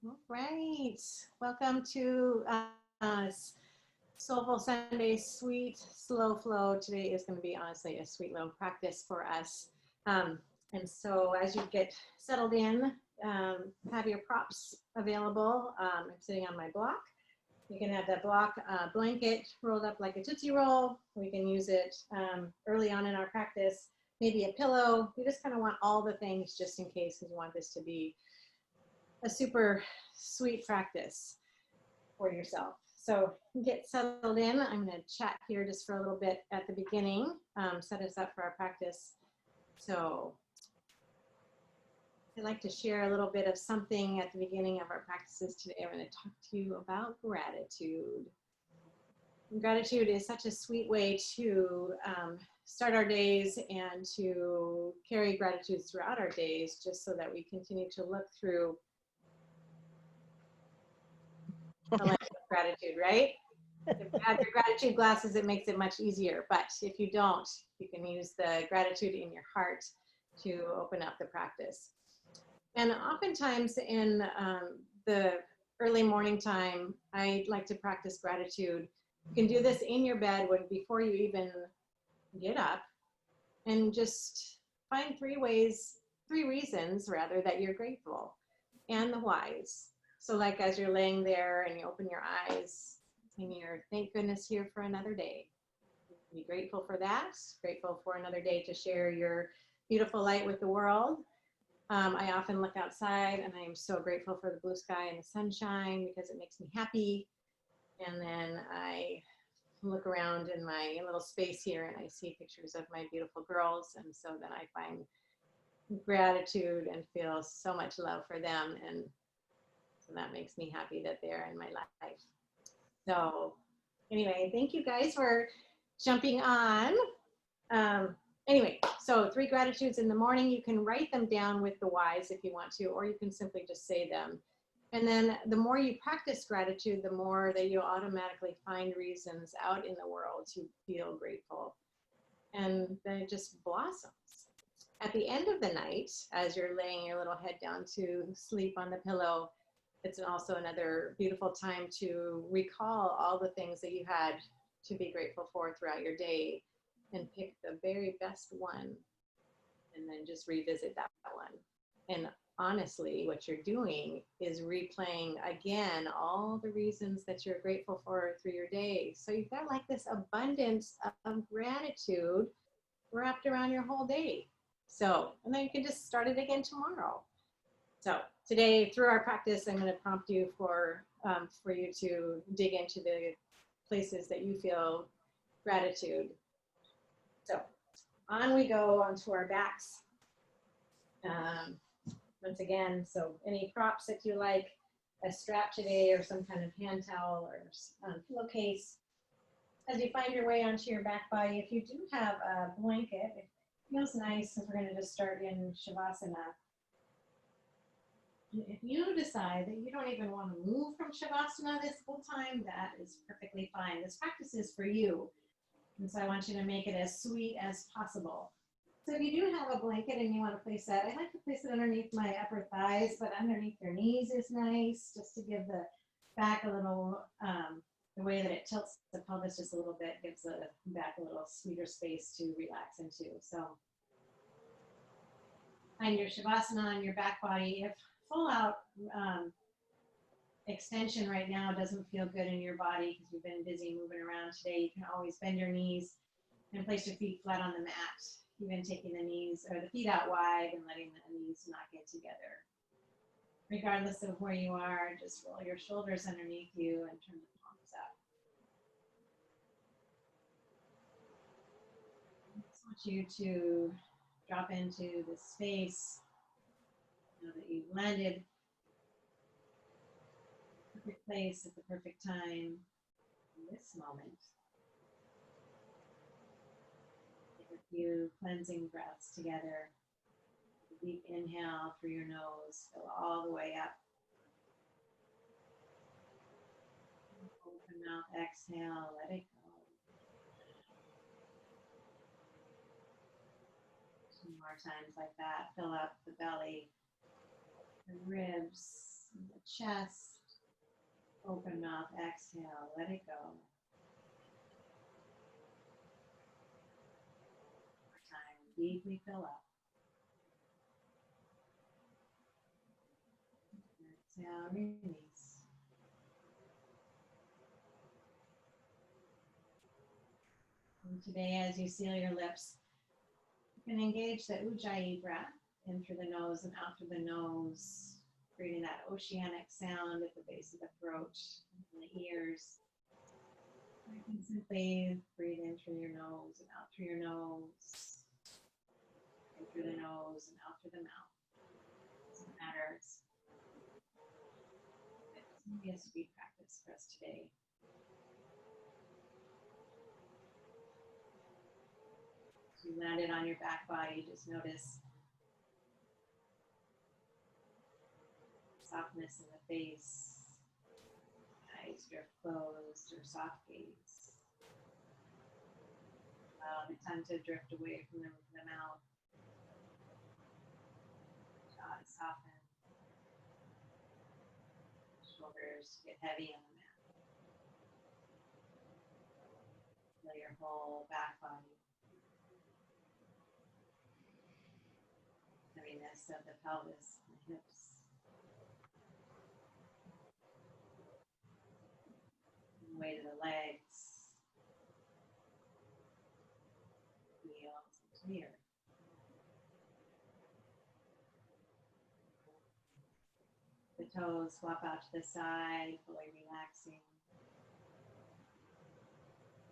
All right. Welcome to Soulful Sunday Sweet Slow Flow. Today is going to be honestly a sweet little practice for us. And so as you get settled in, have your props available. I'm sitting on my block. You can have that block blanket rolled up like a Tootsie Roll. We can use it early on in our practice. Maybe a pillow. We just kind of want all the things just in case, because you want this to be a super sweet practice for yourself. So get settled in. I'm going to chat here just for a little bit at the beginning, set us up for our practice. So I'd like to share a little bit of something at the beginning of our practices today. I'm going to talk to you about gratitude. Gratitude is such a sweet way to start our days and to carry gratitude throughout our days, just so that we continue to look through the lens of gratitude, right? If you have your gratitude glasses, it makes it much easier. But if you don't, you can use the gratitude in your heart to open up the practice. And oftentimes in the early morning time, I like to practice gratitude. You can do this in your bed before you even get up, and just find three reasons rather, that you're grateful, and the whys. So like as you're laying there and you open your eyes and you're, thank goodness, here for another day. Be grateful for that. Grateful for another day to share your beautiful light with the world. I often look outside and I am so grateful for the blue sky and the sunshine because it makes me happy. And then I look around in my little space here and I see pictures of my beautiful girls. And so then I find gratitude and feel so much love for them. And so that makes me happy that they're in my life. So anyway, thank you guys for jumping on. Anyway, so 3 gratitudes in the morning. You can write them down with the whys if you want to, or you can simply just say them. And then the more you practice gratitude, the more that you automatically find reasons out in the world to feel grateful. And then it just blossoms. At the end of the night, as you're laying your little head down to sleep on the pillow, it's also another beautiful time to recall all the things that you had to be grateful for throughout your day, and pick the very best one, and then just revisit that one. And honestly, what you're doing is replaying again all the reasons that you're grateful for through your day. So you've got like this abundance of gratitude wrapped around your whole day. So, and then you can just start it again tomorrow. So today, through our practice, I'm going to prompt you for you to dig into the places that you feel gratitude. So on we go onto our backs. Once again, so any props that you like, a strap today or some kind of hand towel or pillowcase. As you find your way onto your back body, if you do have a blanket, it feels nice if we're going to just start in Shavasana. If you decide that you don't even want to move from Shavasana this whole time, that is perfectly fine. This practice is for you. And so I want you to make it as sweet as possible. So if you do have a blanket and you want to place that, I like to place it underneath my upper thighs, but underneath your knees is nice, just to give the back a little, the way that it tilts the pelvis just a little bit, gives the back a little sweeter space to relax into. So find your Shavasana on your back body. If full out extension right now doesn't feel good in your body because you've been busy moving around today, you can always bend your knees and place your feet flat on the mat, even taking the knees or the feet out wide and letting the knees not get together. Regardless of where you are, just roll your shoulders underneath you and turn the palms up. I just want you to drop into the space, know that you've landed perfect place at the perfect time in this moment. Take a few cleansing breaths together. A deep inhale through your nose, fill all the way up. Open mouth, exhale, let it go. 2 more times like that. Fill up the belly, the ribs, in the chest. Open mouth, exhale, let it go. One more time, deeply fill up. Exhale, release. And today, as you seal your lips, you can engage the Ujjayi breath in through the nose and out through the nose, creating that oceanic sound at the base of the throat and the ears. You can simply breathe in through your nose and out through your nose, in through the nose and out through the mouth. It doesn't matter. It's going to be a sweet practice for us today. As you landed on your back body, just notice softness in the face, eyes drift closed or soft gaze. Allow the tongue to drift away from the mouth. Jaw to soften. Shoulders get heavy on the mat. Feel your whole back body. Heaviness of the pelvis and the hips. And weight of the legs. Heels into the earth. The toes swap out to the side, fully relaxing.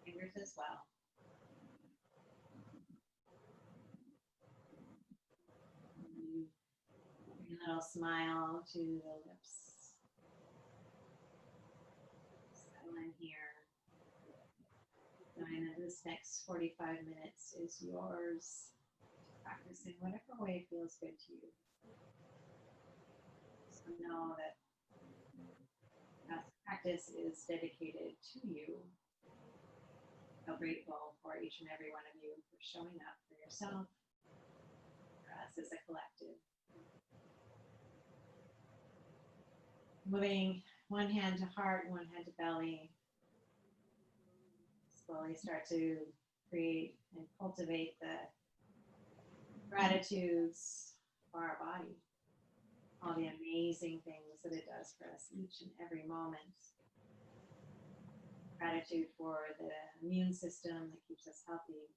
Fingers as well. Bring a little smile to the lips. Settle in here. Knowing that this next 45 minutes is yours to practice in whatever way feels good to you. So know that this practice is dedicated to you. I'm grateful for each and every one of you for showing up for yourself, for us as a collective. Moving one hand to heart, one hand to belly. Slowly start to create and cultivate the gratitudes for our body. All the amazing things that it does for us each and every moment. Gratitude for the immune system that keeps us healthy.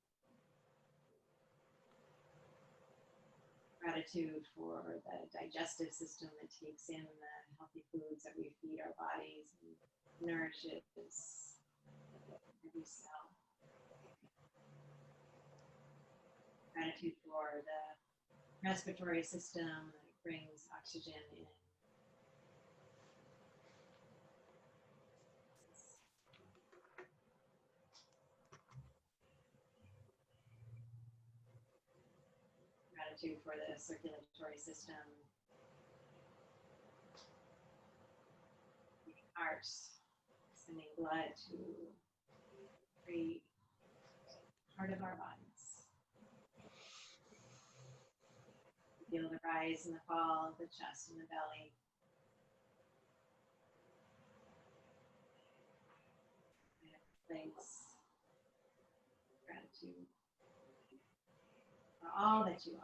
Gratitude for the digestive system that takes in the healthy foods that we feed our bodies and nourishes every cell. Gratitude for the respiratory system that brings oxygen in. Gratitude for the circulatory system, the heart, sending blood to every part of our bodies. Feel the rise and the fall of the chest and the belly. Thanks. Gratitude for all that you are.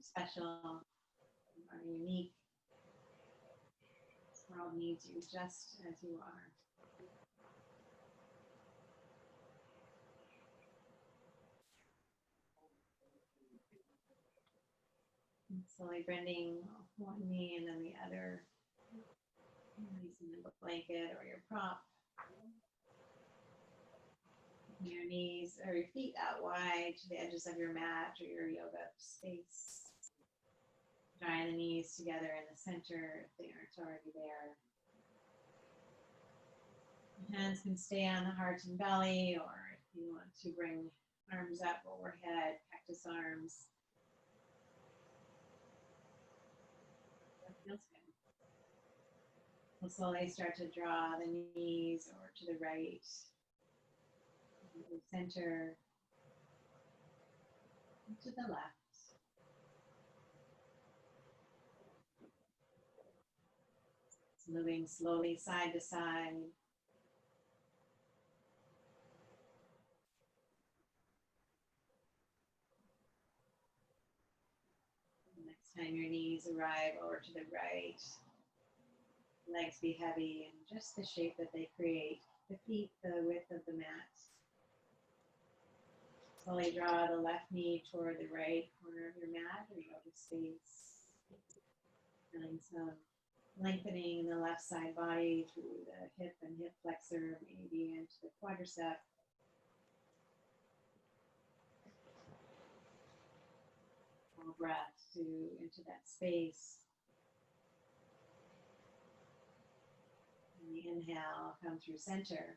Special, are unique. This world needs you just as you are. And slowly bending one knee and then the other, releasing the blanket or your prop. Your knees or your feet out wide to the edges of your mat or your yoga space. Drawing the knees together in the center if they aren't already there. The hands can stay on the heart and belly, or if you want to bring arms up overhead, cactus arms. That feels good. We'll slowly start to draw the knees over to the right, to the center, and to the left. Moving slowly side to side. Next time your knees arrive over to the right, legs be heavy and just the shape that they create. The feet, the width of the mat. Slowly draw the left knee toward the right corner of your mat or yoga space. Feeling some lengthening in the left side body through the hip and hip flexor, maybe into the quadricep. Full breath into that space. And the inhale, come through center.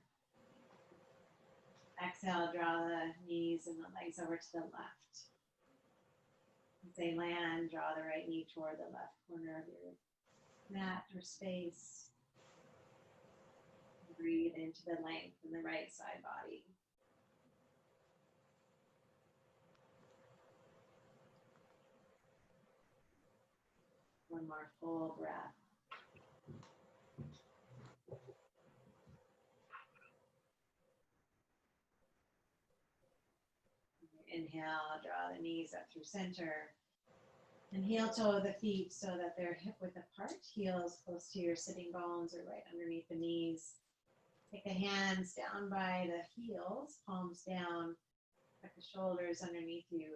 Exhale, draw the knees and the legs over to the left. As they land, draw the right knee toward the left corner of your mat or space. Breathe into the length in the right side body. One more full breath. Inhale, draw the knees up through center. And heel toe the feet so that they're hip width apart, heels close to your sitting bones or right underneath the knees. Take the hands down by the heels, palms down, tuck the shoulders underneath you.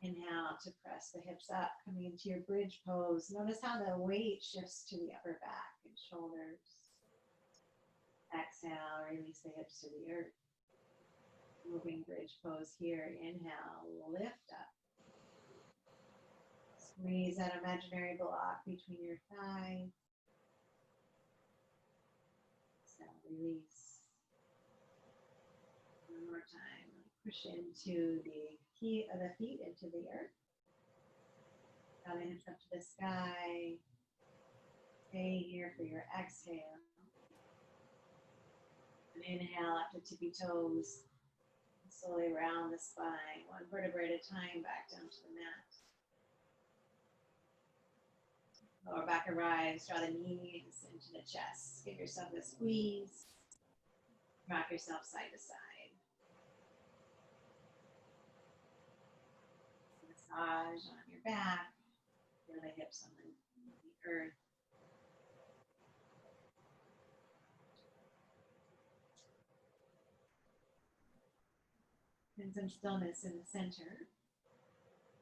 Inhale to press the hips up, coming into your bridge pose. Notice how the weight shifts to the upper back and shoulders. Exhale, release the hips to the earth. Moving bridge pose here. Inhale, lift up. Squeeze that imaginary block between your thighs. Exhale, release. One more time. Push into the feet into the earth. Draw the hips up to the sky. Stay here for your exhale. And inhale up to tippy toes. Slowly round the spine, one vertebra at a time, back down to the mat. Lower back arrives, draw the knees into the chest. Give yourself a squeeze. Rock yourself side to side. Massage on your back. Feel the hips on the earth. And some stillness in the center.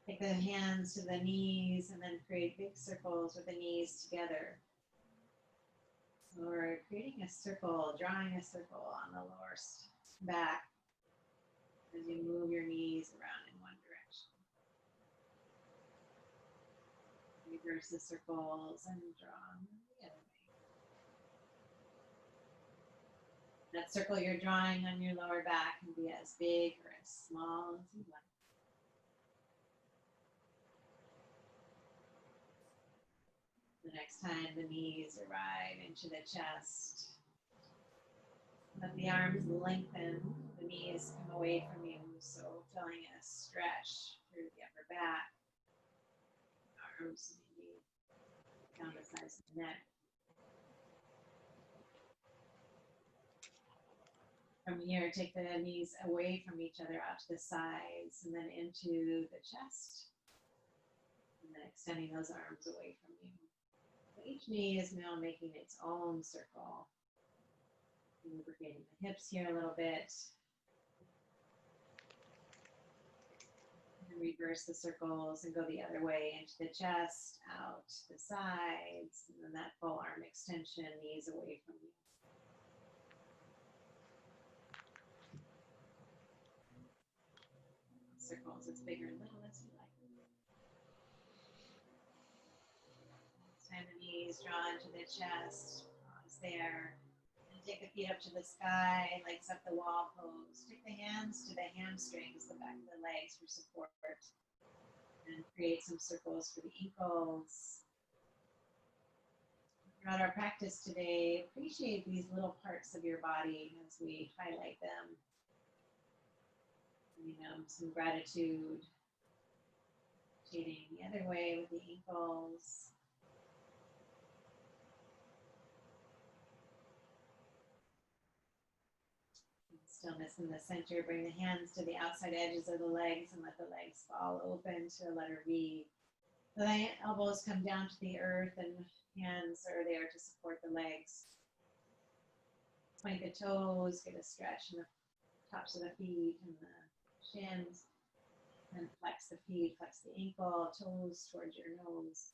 Take the hands to the knees and then create big circles with the knees together. So we're creating a circle, drawing a circle on the lower back as you move your knees around in one direction. Reverse the circles and draw them the other way. That circle you're drawing on your lower back can be as big or as small as you like. The next time the knees arrive into the chest, let the arms lengthen, the knees come away from you, so feeling a stretch through the upper back, arms maybe down the sides of the neck. From here, take the knees away from each other out to the sides and then into the chest. And then extending those arms away from you. So each knee is now making its own circle. Lubricating the hips here a little bit. And reverse the circles and go the other way into the chest, out to the sides, and then that full arm extension, knees away from you. Circles as big or little as you like. Next time the knees draw into the chest, pause there. And take the feet up to the sky, legs up the wall pose. Take the hands to the hamstrings, the back of the legs for support. And create some circles for the ankles. Throughout our practice today, appreciate these little parts of your body as we highlight them. You know, some gratitude. Rotating the other way with the ankles. Stillness in the center. Bring the hands to the outside edges of the legs and let the legs fall open to a letter V. The elbows come down to the earth and hands are there to support the legs. Point the toes, get a stretch in the tops of the feet and the shins. And flex the feet, flex the ankle, toes towards your nose.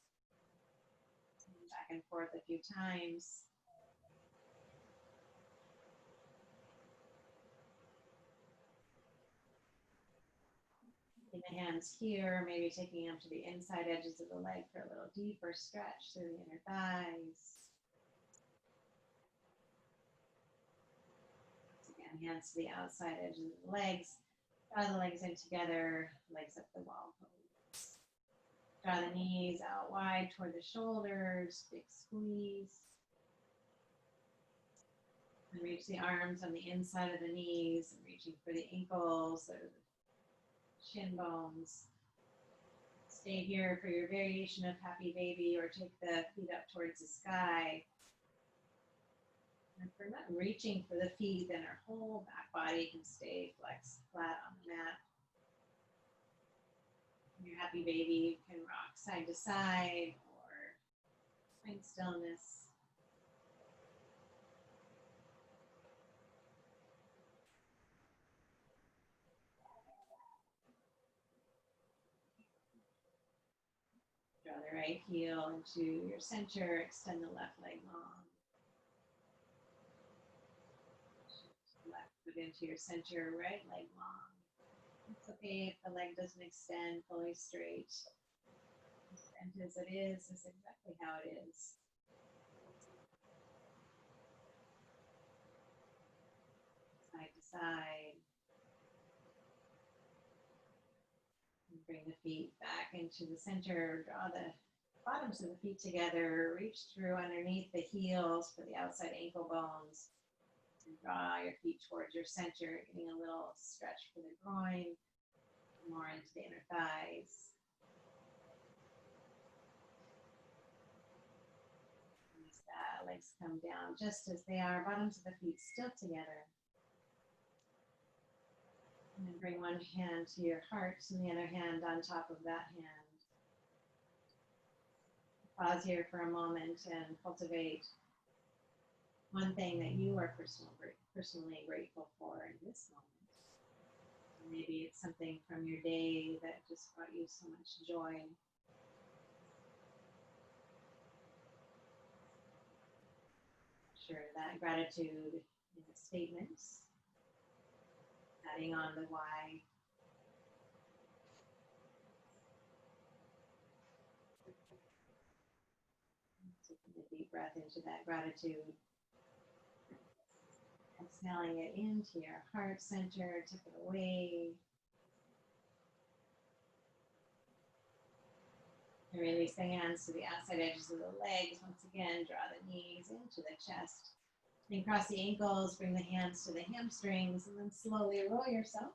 Back and forth a few times. The hands here, maybe taking them to the inside edges of the leg for a little deeper stretch through the inner thighs. Once again, hands to the outside edges of the legs. Draw the legs in together, legs up the wall pose. Draw the knees out wide toward the shoulders, big squeeze. And reach the arms on the inside of the knees, and reaching for the ankles or the shin bones. Stay here for your variation of happy baby or take the feet up towards the sky. And if we're not reaching for the feet, then our whole back body can stay flexed flat on the mat. Your happy baby can rock side to side or find stillness. Draw the right heel into your center, extend the left leg long. Left foot into your center, right leg long. It's okay if the leg doesn't extend fully straight. As bent as it is exactly how it is. Side to side. And bring the feet back into the center. Draw the bottoms of the feet together. Reach through underneath the heels for the outside ankle bones. And draw your feet towards your center, getting a little stretch for the groin, more into the inner thighs. Release that. Legs come down just as they are. Bottoms of the feet still together. And then bring one hand to your heart and the other hand on top of that hand. Pause here for a moment and cultivate one thing that you are personally grateful for in this moment. Maybe it's something from your day that just brought you so much joy. Share that gratitude in the statements, adding on the why. Taking a deep breath into that gratitude. Exhaling it into your heart center, tuck it away. And release the hands to the outside edges of the legs. Once again, draw the knees into the chest. And cross the ankles, bring the hands to the hamstrings, and then slowly roll yourself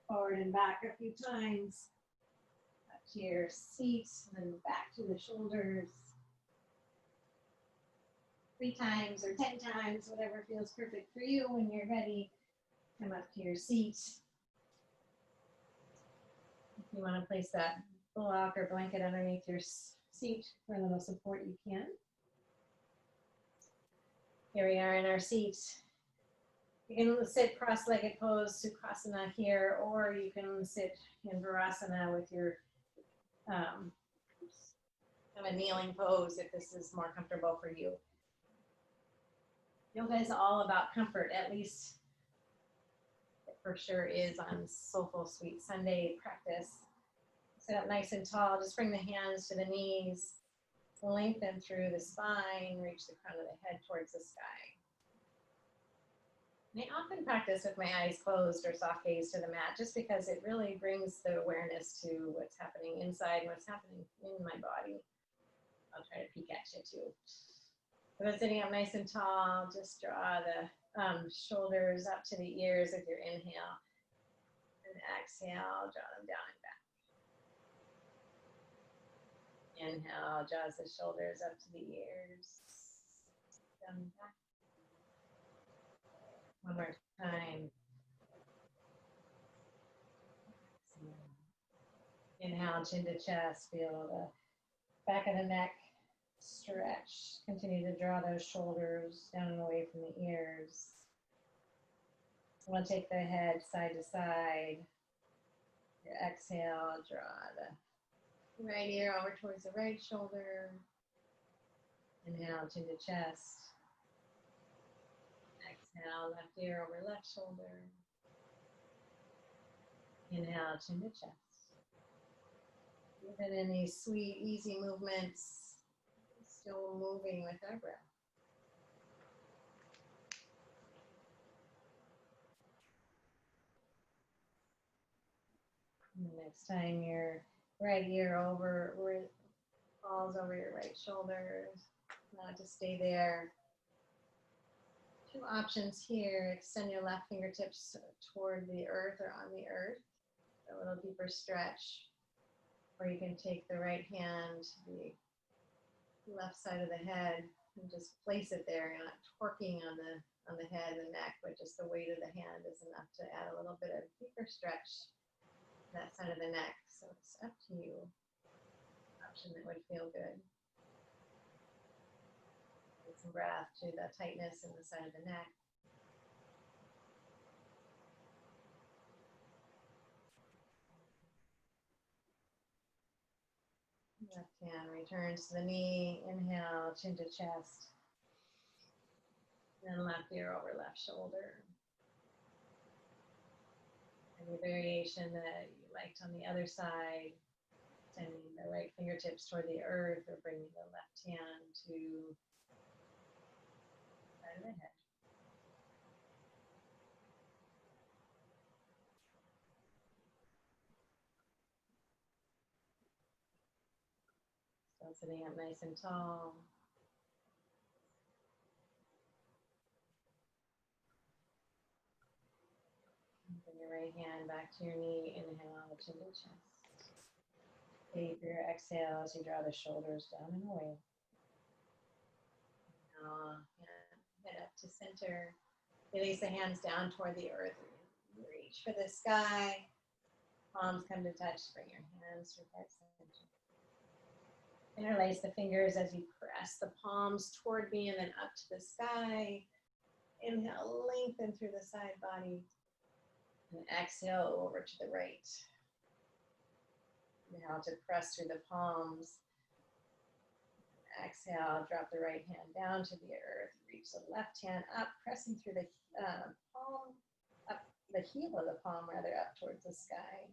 forward and back a few times. Up to your seat, and then back to the shoulders. 3 times or 10 times, whatever feels perfect for you. When you're ready, come up to your seat. If you want to place that block or blanket underneath your seat for the most support you can. Here we are in our seat. You can sit cross-legged pose, Sukhasana here, or you can sit in Virasana with your kind of a kneeling pose if this is more comfortable for you. Yoga is all about comfort, at least it for sure is on Soulful Sweet Sunday practice. Sit up nice and tall, just bring the hands to the knees, lengthen through the spine, reach the crown of the head towards the sky. I often practice with my eyes closed or soft gaze to the mat just because it really brings the awareness to what's happening inside and what's happening in my body. I'll try to peek at you too. So sitting up nice and tall, just draw the shoulders up to the ears with your inhale. And exhale, draw them down and back. Inhale, draws the shoulders up to the ears. Down and back. One more time. Inhale, chin to chest, feel the back of the neck stretch. Continue to draw those shoulders down and away from the ears. We'll take the head side to side. Your exhale, draw the right ear over towards the right shoulder. Inhale, chin to chest. Exhale, left ear over left shoulder. Inhale, chin to chest. Even in these sweet, easy movements, still moving with our breath. And the next time your right ear over falls over your right shoulder, not to stay there. Two options here. Extend your left fingertips toward the earth or on the earth. A little deeper stretch. Or you can take the right hand to the left side of the head and just place it there. You're not torquing on the head and neck, but just the weight of the hand is enough to add a little bit of deeper stretch to that side of the neck. So it's up to you. Option that would feel good. Get some breath to the tightness in the side of the neck. Left hand returns to the knee. Inhale, chin to chest. Then left ear over left shoulder. Any variation that you liked on the other side. Sending the right fingertips toward the earth or bringing the left hand to the side of the head. So sitting up nice and tall. Bring your right hand back to your knee. Inhale, chin to chest. Take your exhale as you draw the shoulders down and away. Now, head up to center. Release the hands down toward the earth. Reach for the sky. Palms come to touch. Bring your hands to heart center. Interlace the fingers as you press the palms toward me and then up to the sky. Inhale, lengthen through the side body. And exhale over to the right. Inhale to press through the palms. Exhale, drop the right hand down to the earth. Reach the left hand up, pressing through the palm, up the heel of the palm, rather, up towards the sky.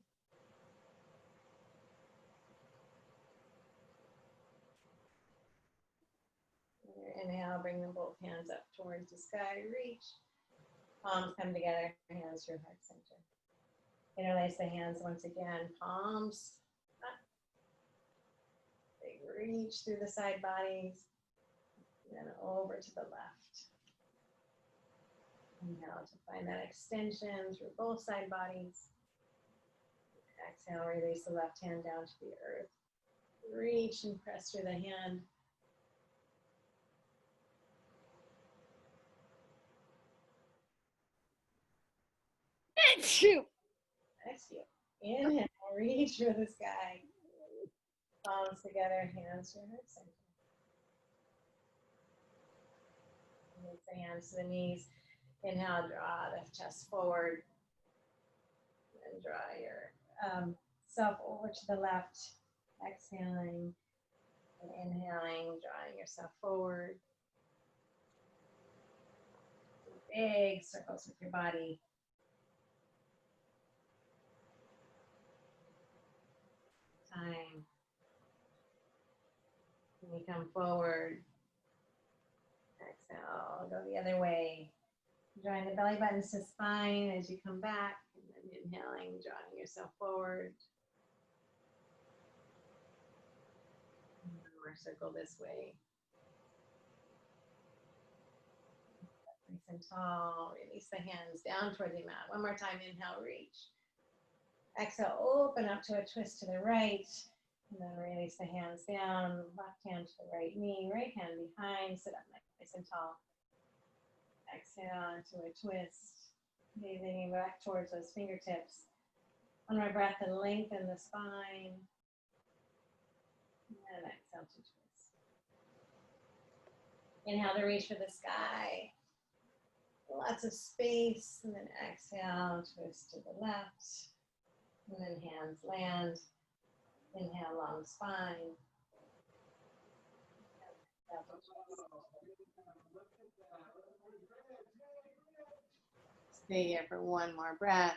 Inhale, bring them both hands up towards the sky. Reach. Palms come together, hands to your heart center. Interlace the hands once again. Palms up. They reach through the side bodies. And then over to the left. Inhale to find that extension through both side bodies. Exhale, release the left hand down to the earth. Reach and press through the hand. Exhale. Inhale, reach for the sky. Palms together, hands to your heart center. Release the hands to the knees. Inhale, draw the chest forward. And draw your self over to the left. Exhaling and inhaling, drawing yourself forward. Big circles with your body. Time. When you come forward, exhale, go the other way. Drawing the belly buttons to spine as you come back, and then inhaling, drawing yourself forward. And one more circle this way. and tall. Release the hands down toward the mat. One more time, inhale, reach. Exhale, open up to a twist to the right. And then release the hands down, left hand to the right knee, right hand behind, sit up nice and tall. Exhale into a twist, leaning back towards those fingertips. On my breath, and lengthen the spine. And exhale to twist. Inhale to reach for the sky. Lots of space. And then exhale, twist to the left. And then hands land. Inhale, long spine. Stay here for one more breath.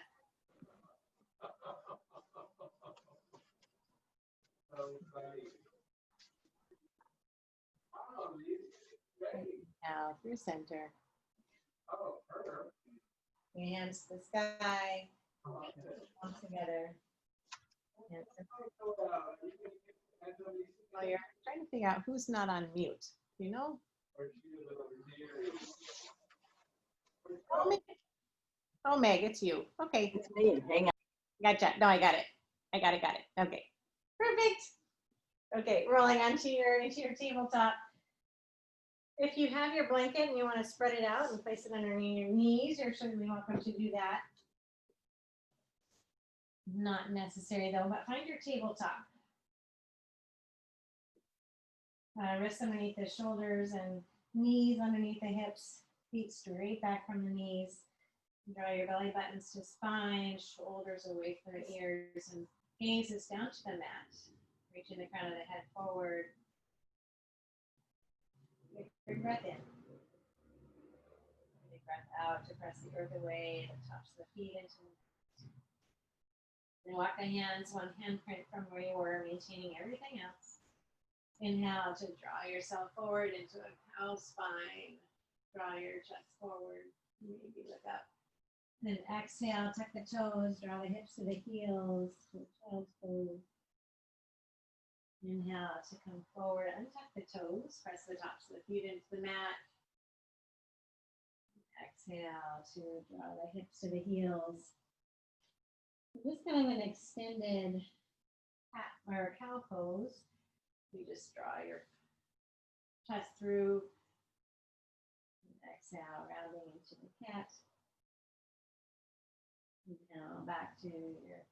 Now through center. Your hands to the sky. Palms together. Well, you're trying to figure out who's not on mute. You know? Oh, Meg, it's you. Okay. It's me. Hang on. Gotcha. No, I got it. Got it. Okay. Perfect. Okay, rolling into your tabletop. If you have your blanket and you want to spread it out and place it underneath your knees, you're certainly welcome to do that. Not necessary though, but find your tabletop. Wrists underneath the shoulders and knees underneath the hips, feet straight back from the knees. Draw your belly buttons to spine, shoulders away from the ears, and gaze is down to the mat. Reaching the crown of the head forward. Big breath in. Big breath out to press the earth away, the tops of the feet into the mat. Then walk the hands one handprint from where you were, maintaining everything else. Inhale to draw yourself forward into a cow spine. Draw your chest forward. Maybe look up. Then exhale, tuck the toes, draw the hips to the heels, to child's pose. Inhale to come forward, untuck the toes, press the tops of the feet into the mat. Exhale to draw the hips to the heels. Just kind of an extended cat or cow pose. You just draw your chest through. Exhale, rounding into the cat. Now back to your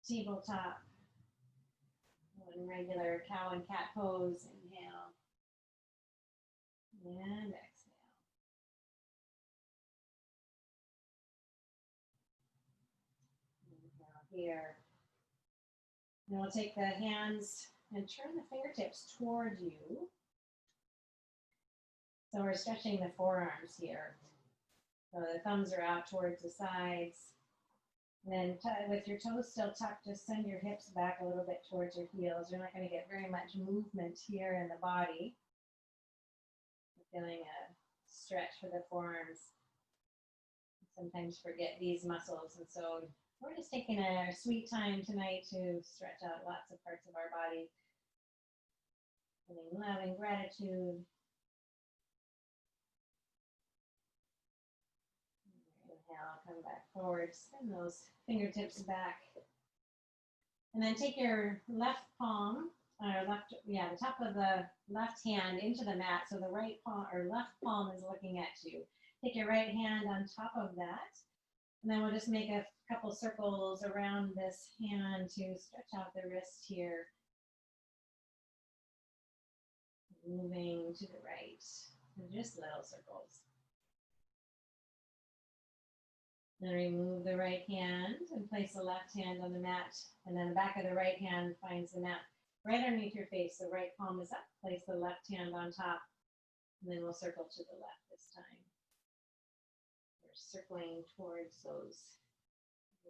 tabletop. One regular cow and cat pose. Inhale. And exhale. Inhale here. And we'll take the hands and turn the fingertips toward you. So we're stretching the forearms here. So the thumbs are out towards the sides. And then with your toes still tucked, just send your hips back a little bit towards your heels. You're not going to get very much movement here in the body. You're feeling a stretch for the forearms. Sometimes forget these muscles. And so we're just taking a sweet time tonight to stretch out lots of parts of our body. Feeling love and gratitude. Inhale, come back forward, send those fingertips back. And then take your left palm, the top of the left hand into the mat. So the right palm or left palm is looking at you. Take your right hand on top of that. And then we'll just make a couple circles around this hand to stretch out the wrist here. Moving to the right, and just little circles. Then remove the right hand and place the left hand on the mat. And then the back of the right hand finds the mat right underneath your face. The right palm is up. Place the left hand on top. And then we'll circle to the left this time. We're circling towards those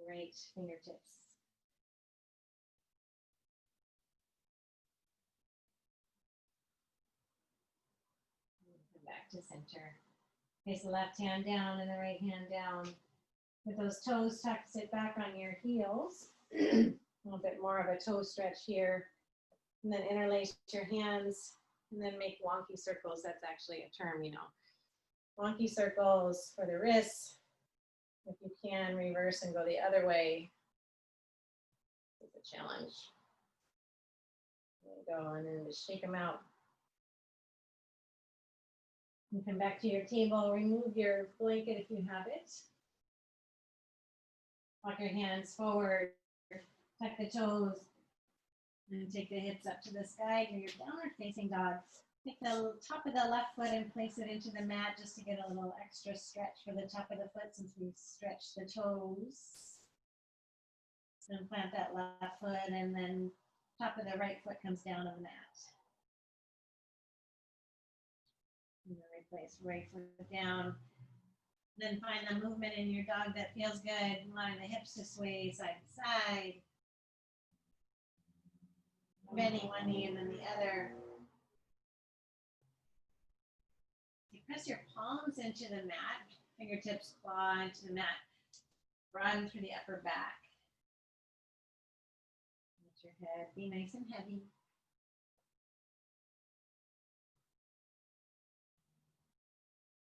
right fingertips. Come back to center. Place the left hand down and the right hand down. With those toes tucked, sit back on your heels. A little bit more of a toe stretch here. And then interlace your hands and then make wonky circles. That's actually a term, you know. Monkey circles for the wrists. If you can, reverse and go the other way. It's a challenge. There you go, and then just shake them out. You come back to your table, remove your blanket if you have it. Walk your hands forward, tuck the toes, and take the hips up to the sky for your downward facing dog. Take the top of the left foot and place it into the mat just to get a little extra stretch for the top of the foot since we stretched the toes. Then plant that left foot and then top of the right foot comes down on the mat. And then replace right foot down. Then find the movement in your dog that feels good, allowing the hips to sway side to side. Bending one knee and then the other. You press your palms into the mat, fingertips claw into the mat. Broaden through the upper back. Let your head be nice and heavy.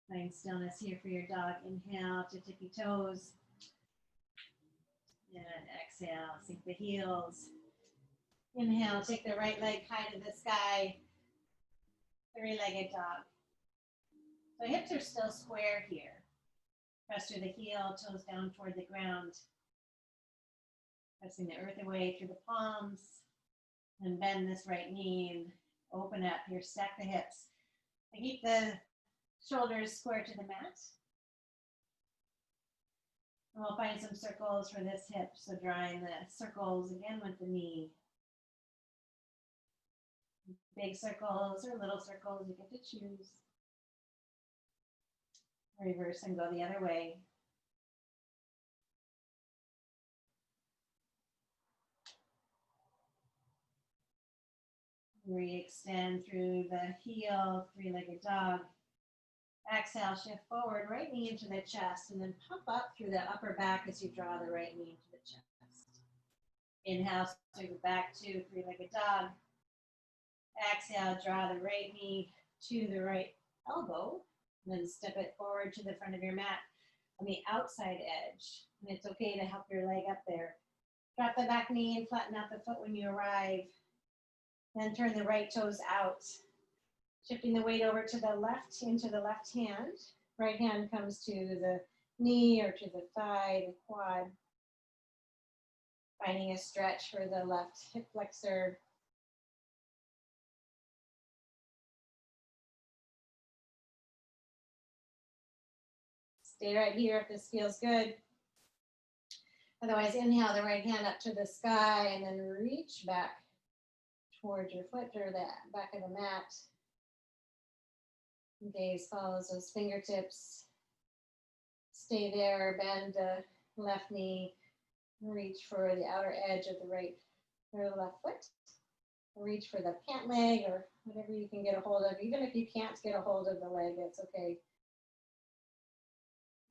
Find stillness here for your dog. Inhale to tippy toes. And exhale, sink the heels. Inhale, take the right leg high to the sky. Three-legged dog. So hips are still square here. Press through the heel, toes down toward the ground. Pressing the earth away through the palms. And bend this right knee and open up here. Stack the hips. And keep the shoulders square to the mat. And we'll find some circles for this hip. So drawing the circles again with the knee. Big circles or little circles, you get to choose. Reverse and go the other way. Re-extend through the heel, three-legged dog. Exhale, shift forward, right knee into the chest, and then pump up through the upper back as you draw the right knee into the chest. Inhale, swing back to three-legged dog. Exhale, draw the right knee to the right elbow, and then step it forward to the front of your mat on the outside edge. And it's okay to help your leg up there. Drop the back knee and flatten out the foot when you arrive. Then turn the right toes out. Shifting the weight over to the left, into the left hand. Right hand comes to the knee or to the thigh, the quad. Finding a stretch for the left hip flexor. Stay right here if this feels good. Otherwise, inhale the right hand up to the sky and then reach back towards your foot or the back of the mat. Gaze follows those fingertips. Stay there, bend the left knee, reach for the outer edge of the right or the left foot. Reach for the pant leg or whatever you can get a hold of. Even if you can't get a hold of the leg, that's okay.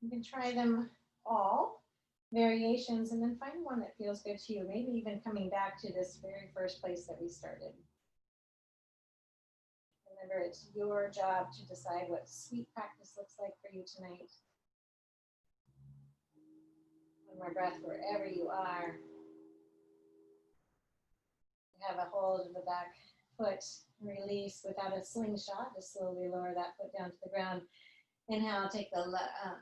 You can try them all, variations, and then find one that feels good to you. Maybe even coming back to this very first place that we started. Remember, it's your job to decide what sweet practice looks like for you tonight. One more breath wherever you are. Have a hold of the back foot. Release without a slingshot. Just slowly lower that foot down to the ground. Inhale, take the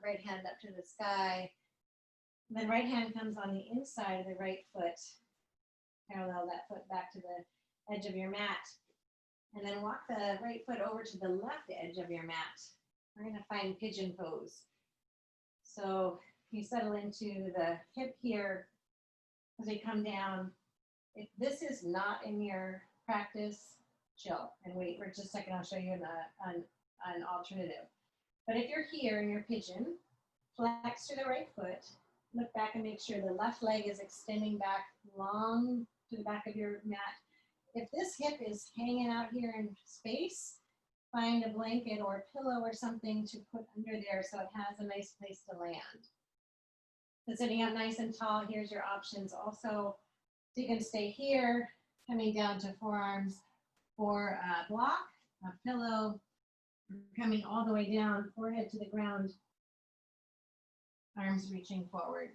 right hand up to the sky. And then right hand comes on the inside of the right foot. Parallel that foot back to the edge of your mat. And then walk the right foot over to the left edge of your mat. We're going to find pigeon pose. So you settle into the hip here as we come down. If this is not in your practice, chill and wait for just a second. I'll show you an alternative. But if you're here in your pigeon, flex to the right foot, look back and make sure the left leg is extending back long to the back of your mat. If this hip is hanging out here in space, find a blanket or a pillow or something to put under there so it has a nice place to land. So sitting up nice and tall, here's your options also. So you can stay here, coming down to forearms, or a block, a pillow, We're coming all the way down, forehead to the ground, arms reaching forward.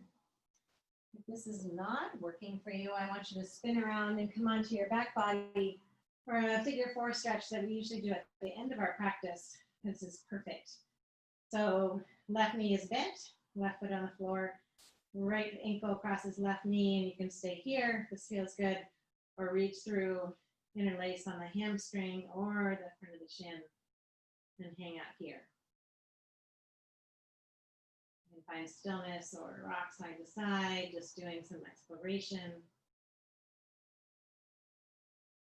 If this is not working for you, I want you to spin around and come onto your back body for a figure four stretch that we usually do at the end of our practice. This is perfect. So left knee is bent, left foot on the floor, right ankle crosses left knee, and you can stay here. This feels good. Or reach through, interlace on the hamstring or the front of the shin and hang out here. You can find stillness or rock side to side, just doing some exploration.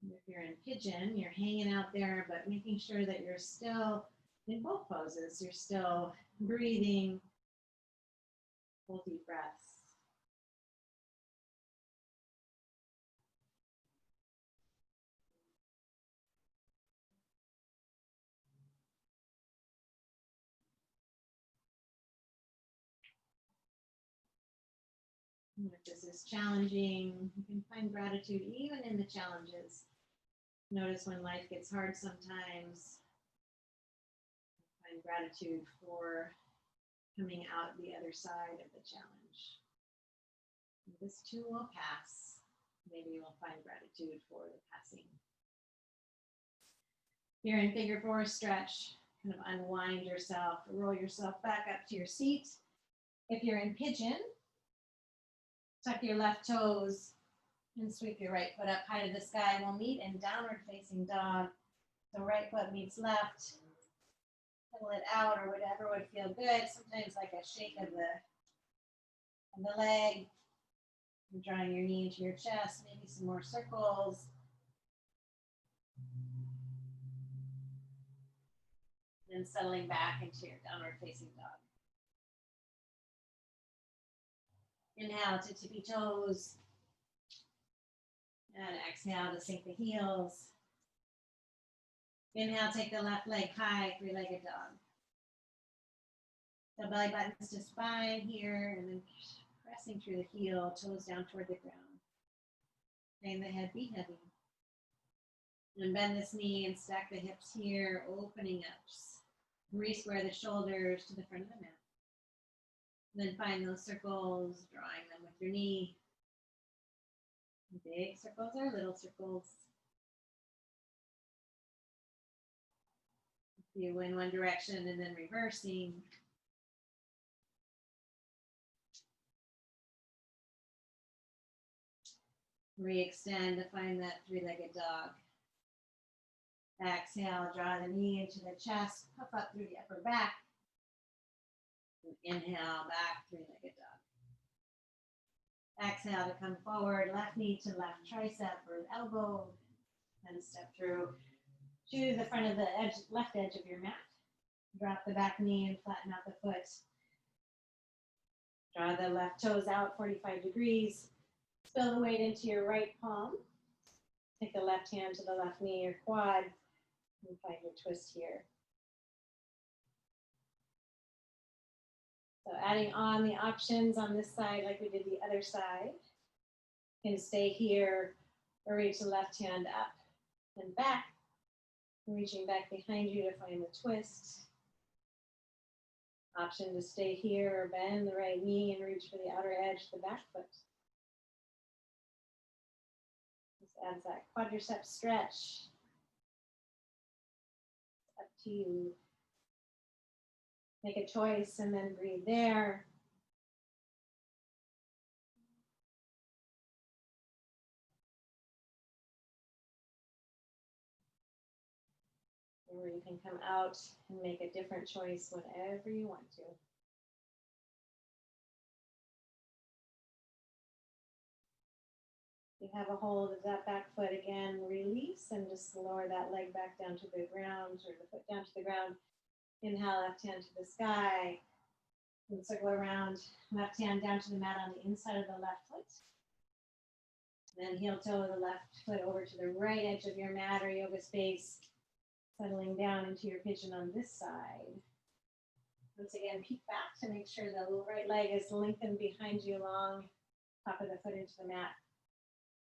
If you're in pigeon, you're hanging out there, but making sure that you're still in both poses. You're still breathing. Full deep breaths. And if this is challenging, you can find gratitude even in the challenges. Notice when life gets hard sometimes, find gratitude for coming out the other side of the challenge. And this too will pass. Maybe you will find gratitude for the passing. Here in figure four stretch, kind of unwind yourself, roll yourself back up to your seat. If you're in pigeon, tuck your left toes and sweep your right foot up high to the sky. We'll meet in downward facing dog. So right foot meets left. Pull it out or whatever would feel good. Sometimes like a shake of the leg. You're drawing your knee into your chest, maybe some more circles. And settling back into your downward facing dog. Inhale to tippy toes. And exhale to sink the heels. Inhale, take the left leg high, three-legged dog. The belly buttons to spine here, and then pressing through the heel, toes down toward the ground. Letting the head be heavy. And bend this knee and stack the hips here, opening up. Re-square the shoulders to the front of the mat. And then find those circles, drawing them with your knee. Big circles or little circles. You in one direction and then reversing. Re-extend to find that three-legged dog. Exhale, draw the knee into the chest, puff up through the upper back. And inhale, back, three-legged dog. Exhale to come forward, left knee to left tricep or elbow, and step through to the front of the edge, left edge of your mat. Drop the back knee and flatten out the foot. Draw the left toes out 45 degrees. Spill the weight into your right palm. Take the left hand to the left knee or quad and find your twist here. So adding on the options on this side like we did the other side. You can stay here or reach the left hand up and back. Reaching back behind you to find the twist. Option to stay here or bend the right knee and reach for the outer edge of the back foot. This adds that quadricep stretch. It's up to you. Make a choice and then breathe there. Or you can come out and make a different choice whenever you want to. You have a hold of that back foot again, release and just lower that leg back down to the ground or the foot down to the ground. Inhale, left hand to the sky. And circle around, left hand down to the mat on the inside of the left foot. Then heel toe of the left foot over to the right edge of your mat or yoga space. Settling down into your pigeon on this side. Once again, peek back to make sure the right leg is lengthened behind you along top of the foot into the mat.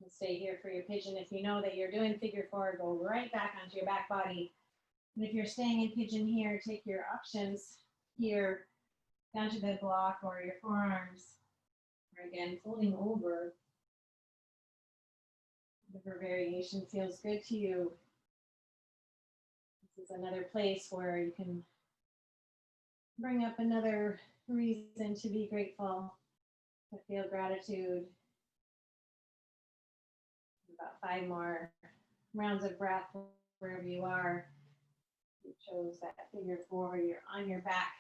And stay here for your pigeon. If you know that you're doing figure four, go right back onto your back body And if you're staying in pigeon here, take your options here down to the block or your forearms. Or again, folding over. Whatever variation feels good to you. This is another place where you can bring up another reason to be grateful, to feel gratitude. About 5 more rounds of breath wherever you are. You chose that figure 4, you're on your back.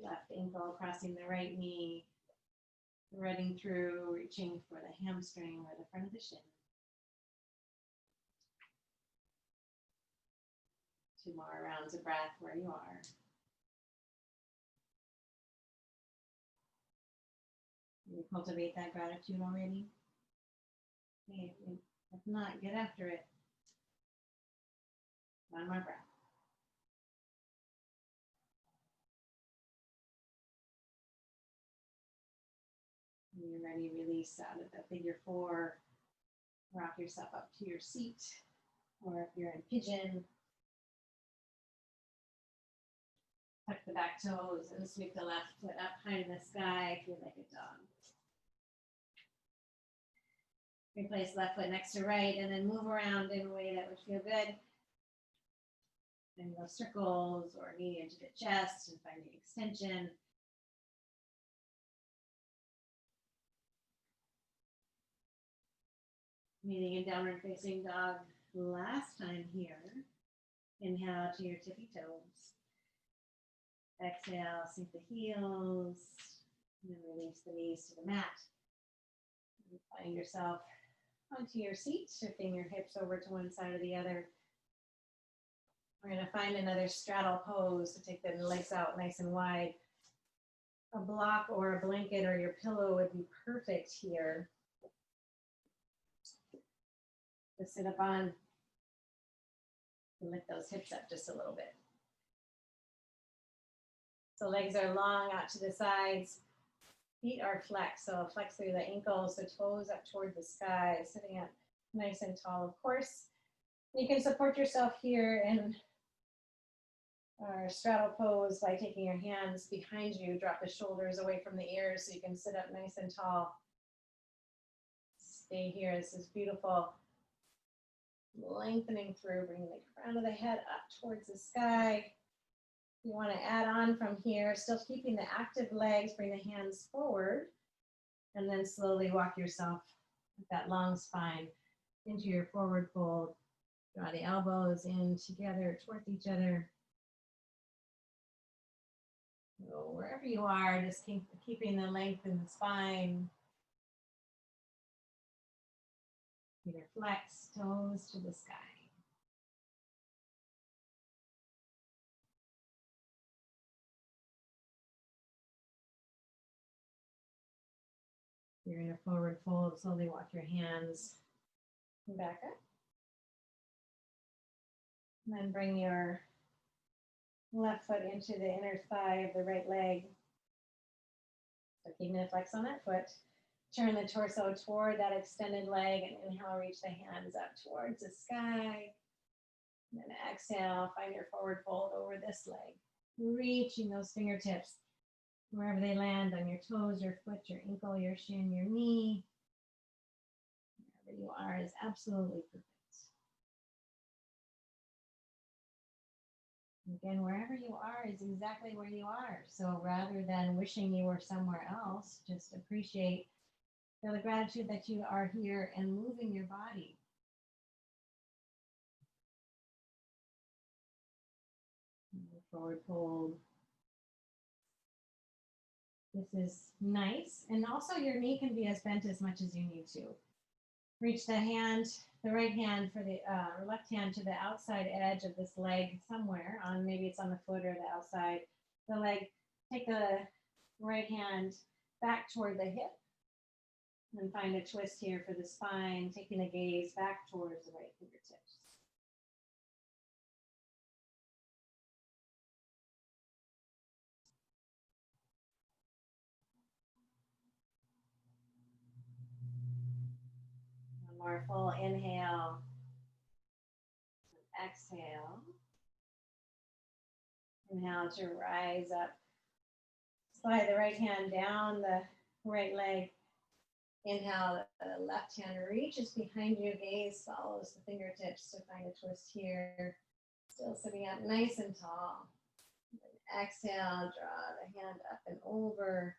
Left ankle crossing the right knee, threading through, reaching for the hamstring or the front of the shin. 2 more rounds of breath where you are. You cultivate that gratitude already? Okay, if not, get after it. 1 more breath. When you're ready, release out of the figure 4. Rock yourself up to your seat, or if you're in pigeon, tuck the back toes and sweep the left foot up high in the sky, feel like a dog. Replace left foot next to right and then move around in a way that would feel good. And go circles or knee into the chest and find the extension. Meeting in downward facing dog last time here. Inhale to your tippy toes. Exhale, sink the heels, and then release the knees to the mat. And find yourself onto your seat, shifting your hips over to one side or the other. We're going to find another straddle pose, so take the legs out nice and wide. A block or a blanket or your pillow would be perfect here to sit up on and lift those hips up just a little bit. So legs are long out to the sides. Feet are flexed, so flex through the ankles, so toes up toward the sky, sitting up nice and tall, of course. You can support yourself here in our straddle pose by taking your hands behind you, drop the shoulders away from the ears so you can sit up nice and tall. Stay here, this is beautiful. Lengthening through, bringing the crown of the head up towards the sky. You want to add on from here, still keeping the active legs, bring the hands forward, and then slowly walk yourself with that long spine into your forward fold. Draw the elbows in together towards each other. So wherever you are, just keeping the length in the spine. Either flex, toes to the sky. You're in a forward fold, slowly walk your hands back up. And then bring your left foot into the inner thigh of the right leg. So keeping a flex on that foot. Turn the torso toward that extended leg and inhale, reach the hands up towards the sky. And then exhale, find your forward fold over this leg. Reaching those fingertips wherever they land, on your toes, your foot, your ankle, your shin, your knee. Wherever you are is absolutely perfect. Again, wherever you are is exactly where you are. So rather than wishing you were somewhere else, just appreciate, feel the gratitude that you are here and moving your body. Forward fold. This is nice. And also your knee can be as bent as much as you need to. Reach the hand, the right hand for the left hand to the outside edge of this leg somewhere on, maybe it's on the foot or the outside. The leg, take the right hand back toward the hip and find a twist here for the spine, taking the gaze back towards the right fingertips. One more full inhale. exhale. Inhale to rise up. Slide the right hand down the right leg. Inhale, the left hand reaches behind you. Gaze follows the fingertips to find a twist here. Still sitting up nice and tall. And exhale, draw the hand up and over.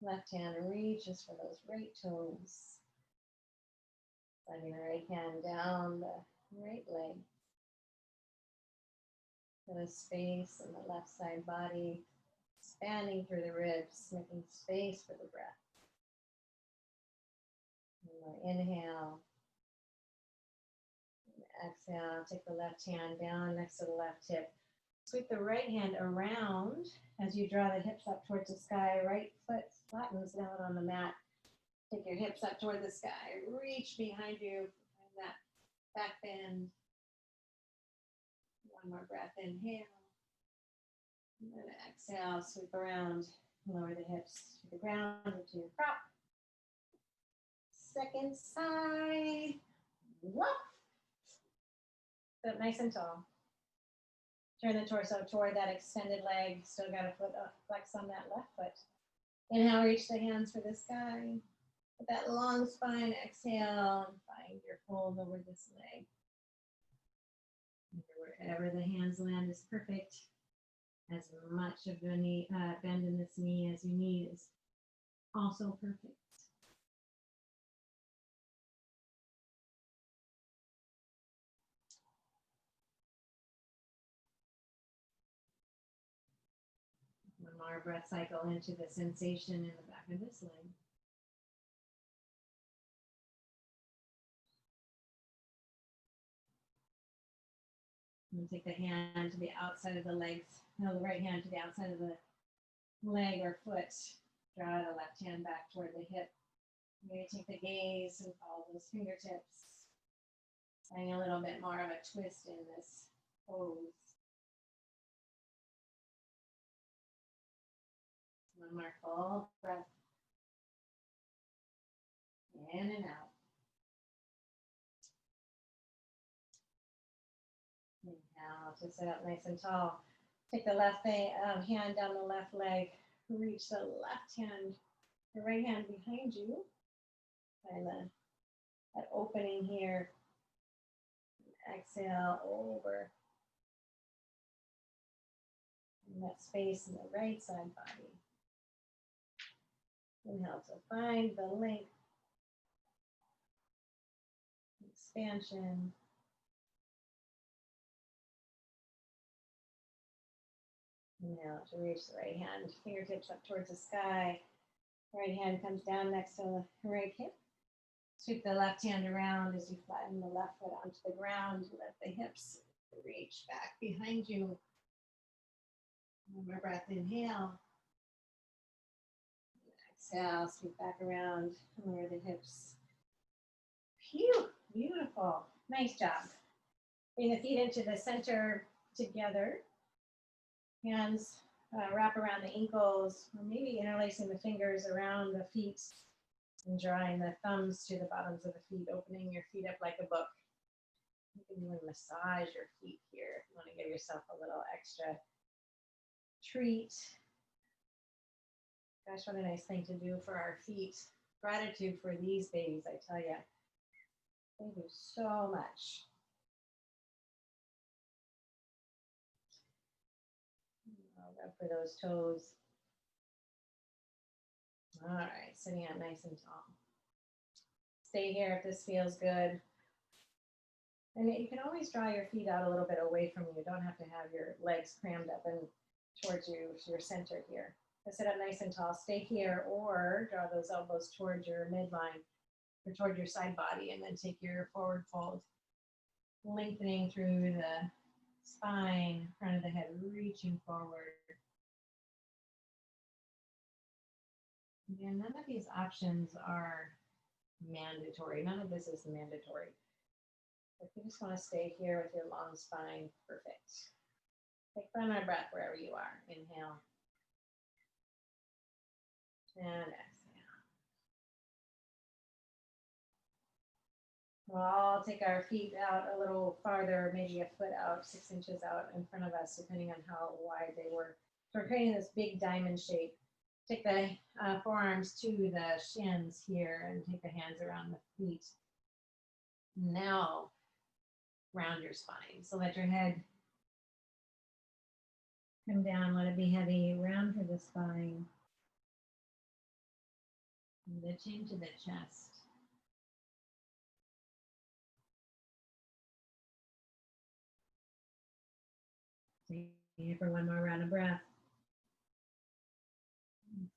Left hand reaches for those right toes. Sliding the right hand down the right leg. Put a space in the left side body, expanding through the ribs, making space for the breath. Inhale. Exhale, take the left hand down next to the left hip. Sweep the right hand around as you draw the hips up towards the sky. Right foot flattens down on the mat. Take your hips up toward the sky. Reach behind you. Find that back bend. One more breath. Inhale. And then exhale. Sweep around. Lower the hips to the ground or to your prop. Second side. Whoop. Sit up nice and tall. Turn the torso toward that extended leg. Still got a foot up, flex on that left foot. Inhale, reach the hands for the sky. With that long spine, exhale, and find your fold over this leg. Wherever the hands land is perfect. As much of the knee, bend in this knee as you need is also perfect. One more breath cycle into the sensation in the back of this leg. And take the hand to the outside of the legs. No, the right hand to the outside of the leg or foot. Draw the left hand back toward the hip. Maybe take the gaze and follow those fingertips. Finding a little bit more of a twist in this pose. One more full breath. In and out. Inhale to sit up nice and tall. Take the left hand down the left leg. Reach the left hand, the right hand behind you. Find that opening here. Exhale over. And that space in the right side body. Inhale to find the length, expansion. Inhale to reach the right hand, fingertips up towards the sky. Right hand comes down next to the right hip. Sweep the left hand around as you flatten the left foot onto the ground. Let the hips reach back behind you. One more breath, inhale. Exhale, sweep back around, lower the hips. Phew, beautiful. Nice job. Bring the feet into the center together. Hands wrap around the ankles, or maybe interlacing the fingers around the feet and drawing the thumbs to the bottoms of the feet, opening your feet up like a book. You can even massage your feet here if you want to give yourself a little extra treat. Gosh, what a nice thing to do for our feet. Gratitude for these babies, I tell you. They do so much. I'll rub for those toes. All right, sitting up nice and tall. Stay here if this feels good. And you can always draw your feet out a little bit away from you. You don't have to have your legs crammed up and towards you, your center here. So sit up nice and tall. Stay here or draw those elbows towards your midline or toward your side body, and then take your forward fold, lengthening through the spine, front of the head, reaching forward. Again, none of these options are mandatory. None of this is mandatory. If you just want to stay here with your long spine, perfect. Take one more breath wherever you are. Inhale. And exhale. We'll all take our feet out a little farther, maybe a foot out, 6 inches out in front of us, depending on how wide they were. So we're creating this big diamond shape. Take the forearms to the shins here and take the hands around the feet. Now, round your spine. So let your head come down, let it be heavy, round through the spine. From the chin to the chest. Stay here for one more round of breath.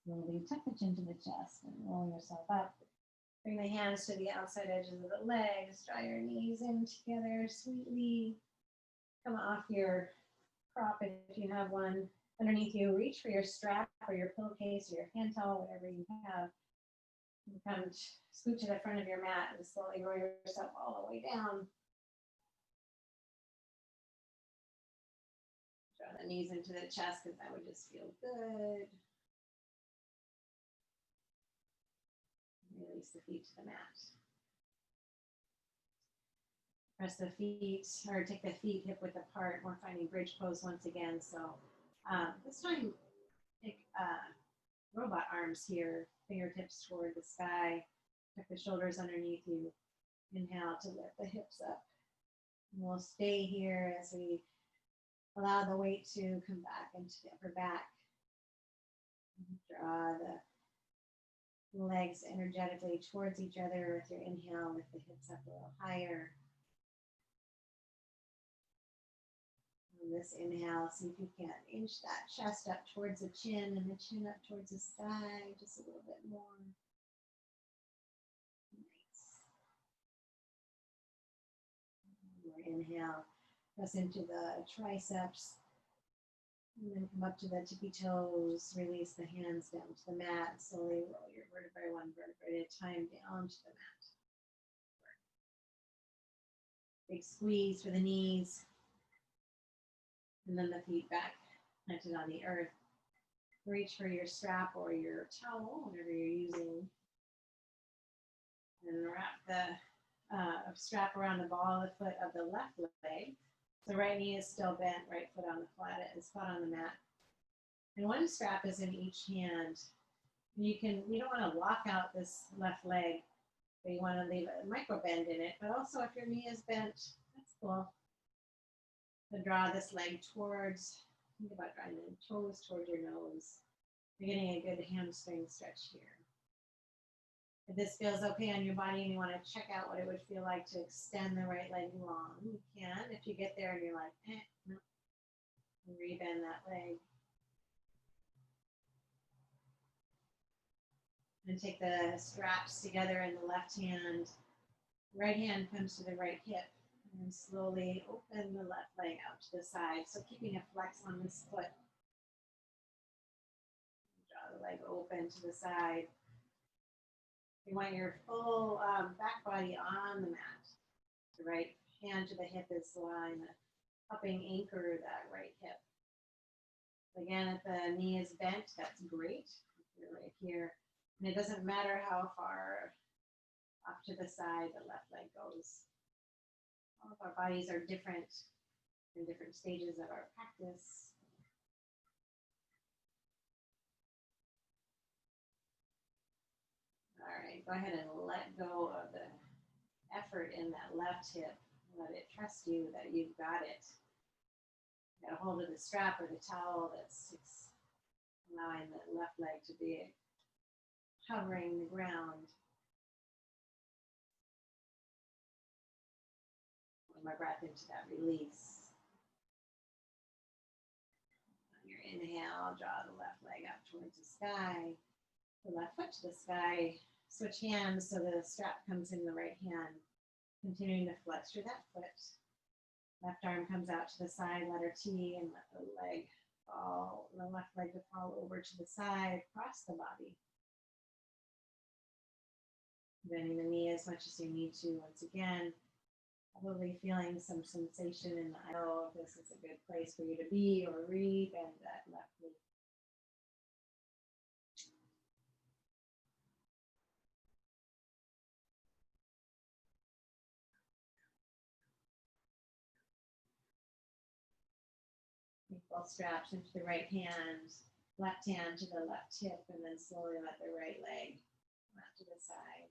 Slowly tuck the chin to the chest and roll yourself up. Bring the hands to the outside edges of the legs. Draw your knees in together sweetly. Come off your prop if you have one underneath you. Reach for your strap or your pillowcase or your hand towel, whatever you have. And come scoot to the front of your mat and slowly roll yourself all the way down. Draw the knees into the chest because that would just feel good. Release the feet to the mat. Press the feet, or take the feet hip width apart. We're finding bridge pose once again. So this time, take robot arms here, fingertips toward the sky. Tuck the shoulders underneath you. Inhale to lift the hips up. And we'll stay here as we allow the weight to come back into the upper back. Draw the legs energetically towards each other with your inhale. Lift the hips up a little higher. On this inhale, see if you can inch that chest up towards the chin and the chin up towards the sky just a little bit more. Nice. More inhale, press into the triceps. And then come up to the tippy toes, release the hands down to the mat, slowly roll your vertebrae one vertebrae at a time down to the mat. Big squeeze for the knees. And then the feet back, planted on the earth. Reach for your strap or your towel, whatever you're using. And wrap the strap around the ball of the foot of the left leg. The right knee is still bent, right foot on the flat spot on the mat. And one strap is in each hand. You don't want to lock out this left leg, but you want to leave a micro bend in it. But also if your knee is bent, that's cool. So draw this leg towards, think about drawing the toes towards your nose. You're getting a good hamstring stretch here. If this feels okay on your body and you want to check out what it would feel like to extend the right leg long, you can. If you get there and you're like, no, rebend that leg. And take the straps together in the left hand. Right hand comes to the right hip. And slowly open the left leg out to the side. So keeping a flex on this foot. Draw the leg open to the side. You want your full back body on the mat. The right hand to the hip is the line, helping anchor that right hip. Again, if the knee is bent, that's great. You're right here. And it doesn't matter how far off to the side the left leg goes. All of our bodies are different in different stages of our practice. All right, go ahead and let go of the effort in that left hip. Let it trust you that you've got it. Get a hold of the strap or the towel that's allowing the left leg to be hovering the ground. Put my breath into that release. On your inhale, draw the left leg up towards the sky. The left foot to the sky. Switch hands so the strap comes in the right hand. Continuing to flex through that foot. Left arm comes out to the side, letter T, and let the leg fall, the left leg to fall over to the side, across the body. Bending the knee as much as you need to. Once again, probably feeling some sensation in the eye. Oh, this is a good place for you to be, or re-bend that left knee. both straps into the right hand, left hand to the left hip, and then slowly let the right leg come out to the side.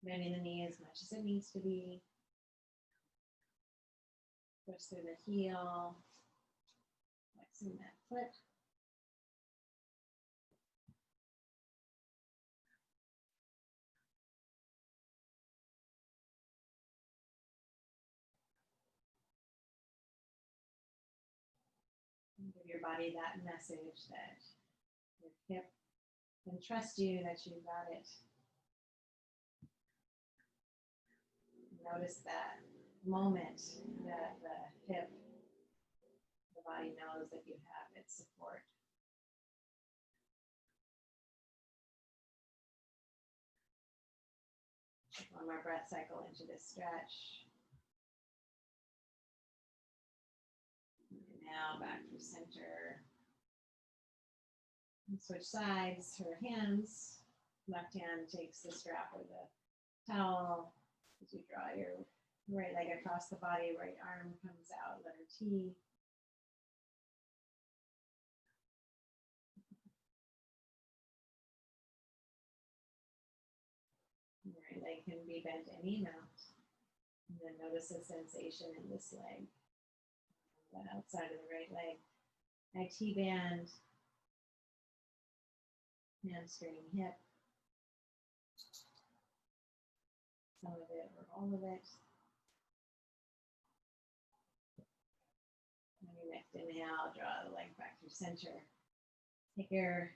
Bending the knee as much as it needs to be. Push through the heel, flexing that foot. And give your body that message that your hip can trust you, that you got it. Notice that moment that the hip, the body knows that you have its support. One more breath cycle into this stretch. And now back to center. And switch sides, her hands. Left hand takes the strap or the towel. As you draw your right leg across the body, right arm comes out, letter T. Right leg can be bent any amount. And then notice the sensation in this leg, the outside of the right leg. IT band, hamstring, hip. Some of it or all of it. On your next inhale, draw the leg back to center. Take your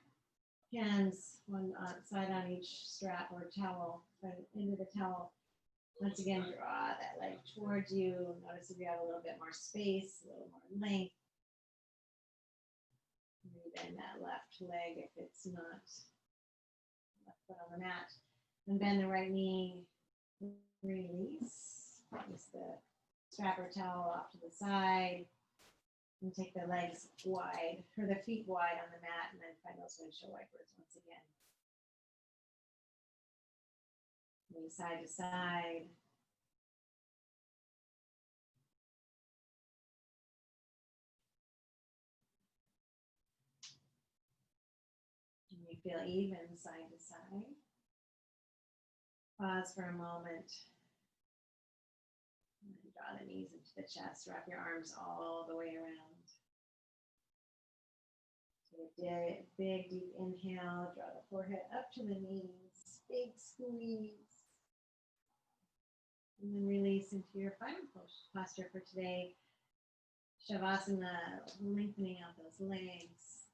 hands, one side on each strap or towel, into the towel. Once again, draw that leg towards you. Notice if you have a little bit more space, a little more length. Bend that left leg if it's not left foot on the mat. And bend the right knee. Release. Release the strap or towel off to the side. And take the legs wide, or the feet wide on the mat, and then find those windshield wipers once again. Maybe side to side. And you feel even side to side. Pause for a moment. And then draw the knees into the chest. Wrap your arms all the way around. Take a big, deep inhale. Draw the forehead up to the knees. Big squeeze. And then release into your final posture for today. Shavasana, lengthening out those legs.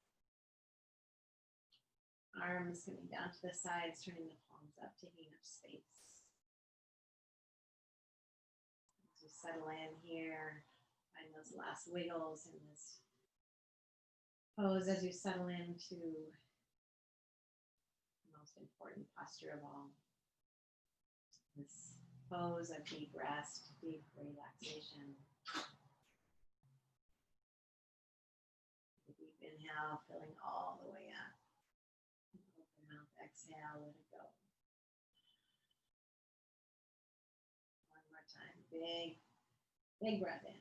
Arms coming down to the sides, turning the palms up, taking up space. As you settle in here, find those last wiggles in this pose as you settle into the most important posture of all. This pose of deep rest, deep relaxation. A deep inhale, filling all the way up. Open mouth, exhale, let it go. One more time, big breath in.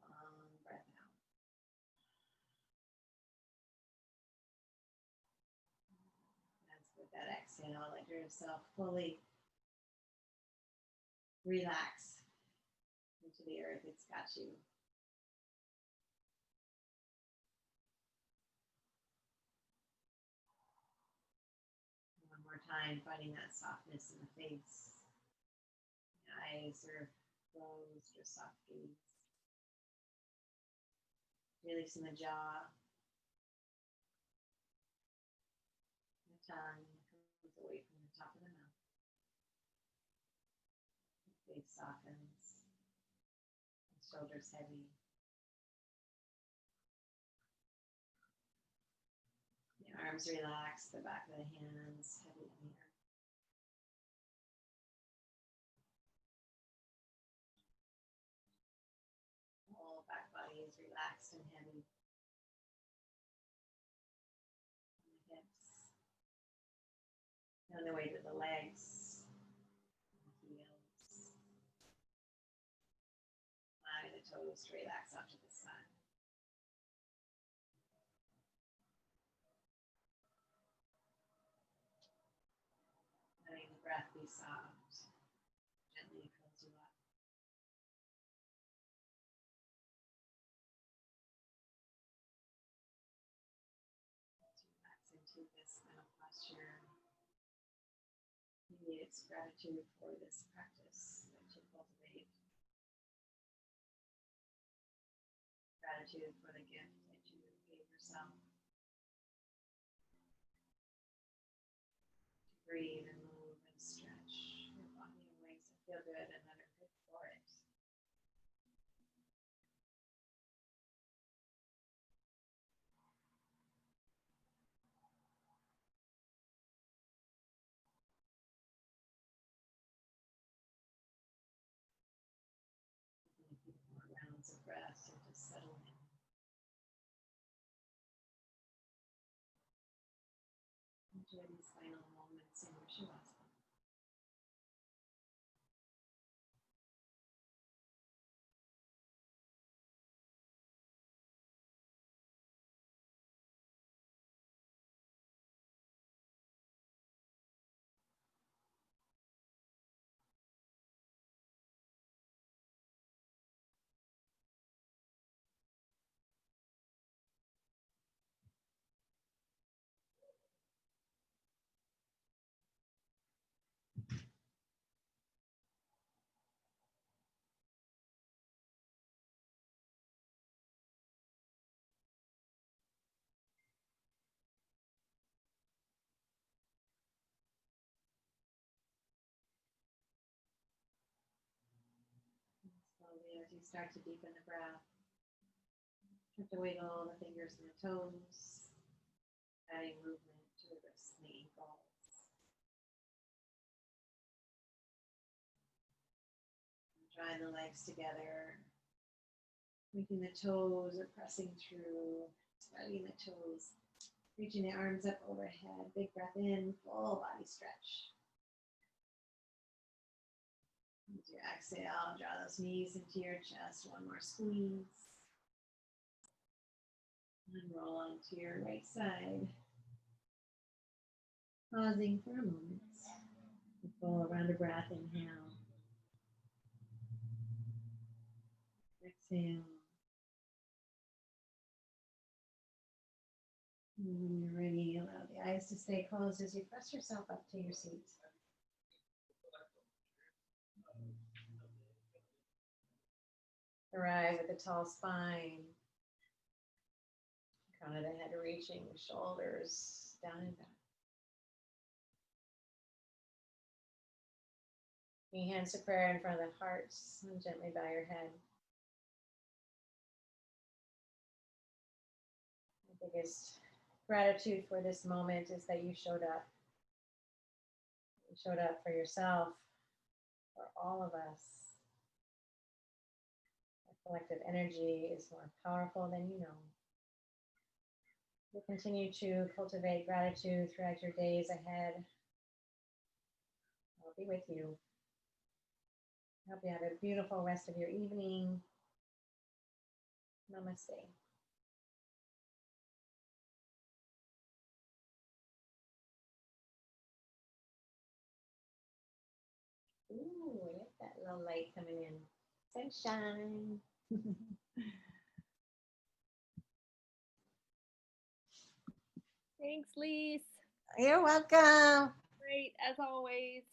Long breath out. That's with that exhale, let yourself fully relax into the earth. It's got you. One more time, finding that softness in the face. The eyes are closed or soft gaze. Releasing the jaw. The tongue comes away from the top of the mouth. The face softens. The shoulders heavy. The arms relax, the back of the hands heavy in the earth. Whole back body is relaxed and heavy. And the hips. On the way to the legs, the heels. toes to relax out to the side. Letting the breath be soft, gently fills you up. Relax into this final posture. Maybe it's gratitude for this practice that you cultivate. Gratitude for the gift that you gave yourself. To breathe and move and stretch your body in ways that feel good and that are good for it. More rounds of breath and just settle in. Enjoy these final moments in your Shavasana. Slowly, as you start to deepen the breath, start to wiggle the fingers and the toes, adding movement to the wrists and the ankles. Drawing the legs together, making the toes are pressing through, spreading the toes, reaching the arms up overhead. Big breath in, full body stretch. As you exhale, draw those knees into your chest. One more squeeze. And roll onto your right side. Pausing for a moment. A full round of breath, inhale. Exhale. And when you're ready, allow the eyes to stay closed as you press yourself up to your seat. Arrive with a tall spine. Crown of the head reaching, shoulders down and back. Your hands to prayer in front of the heart, and gently bow your head. The biggest gratitude for this moment is that you showed up. You showed up for yourself, for all of us. Our collective energy is more powerful than you know. You'll continue to cultivate gratitude throughout your days ahead. I'll be with you. I hope you have a beautiful rest of your evening. Namaste. Ooh, look at that little light coming in. Sunshine. Thanks, Lise. You're welcome. Great, as always.